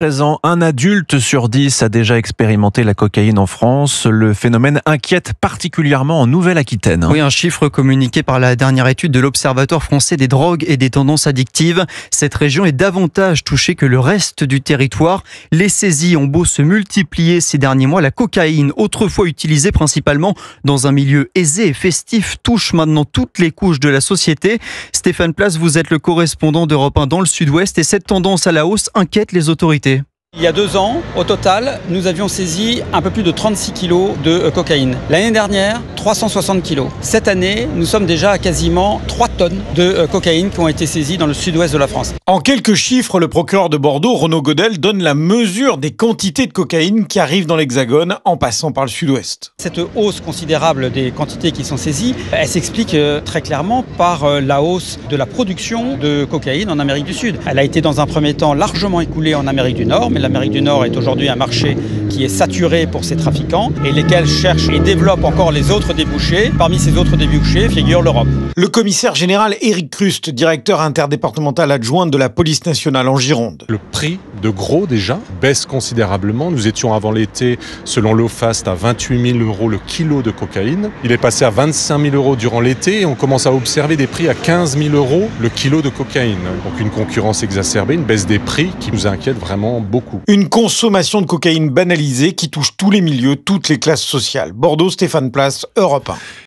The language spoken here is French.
Présent, un adulte sur 10 a déjà expérimenté la cocaïne en France. Le phénomène inquiète particulièrement en Nouvelle-Aquitaine. Oui, un chiffre communiqué par la dernière étude de l'Observatoire français des drogues et des tendances addictives. Cette région est davantage touchée que le reste du territoire. Les saisies ont beau se multiplier ces derniers mois. La cocaïne, autrefois utilisée principalement dans un milieu aisé et festif, touche maintenant toutes les couches de la société. Stéphane Place, vous êtes le correspondant d'Europe 1 dans le Sud-Ouest et cette tendance à la hausse inquiète les autorités. Il y a 2 ans, au total, nous avions saisi un peu plus de 36 kilos de cocaïne. L'année dernière, 360 kilos. Cette année, nous sommes déjà à quasiment 3 tonnes de cocaïne qui ont été saisies dans le sud-ouest de la France. En quelques chiffres, le procureur de Bordeaux, Renaud Godel, donne la mesure des quantités de cocaïne qui arrivent dans l'Hexagone en passant par le sud-ouest. Cette hausse considérable des quantités qui sont saisies, elle s'explique très clairement par la hausse de la production de cocaïne en Amérique du Sud. Elle a été dans un premier temps largement écoulée en Amérique du Nord, mais l'Amérique du Nord est aujourd'hui un marché qui est saturé pour ces trafiquants et lesquels cherchent et développent encore les autres débouchés. Parmi ces autres débouchés figure l'Europe. Le commissaire général Éric Crust, directeur interdépartemental adjoint de la police nationale en Gironde. Le prix de gros déjà baisse considérablement. Nous étions avant l'été, selon l'OFAST, à 28 000 € le kilo de cocaïne. Il est passé à 25 000 € durant l'été et on commence à observer des prix à 15 000 € le kilo de cocaïne. Donc une concurrence exacerbée, une baisse des prix qui nous inquiète vraiment beaucoup. Une consommation de cocaïne banalisée qui touche tous les milieux, toutes les classes sociales. Bordeaux, Stéphane Place, Europe 1.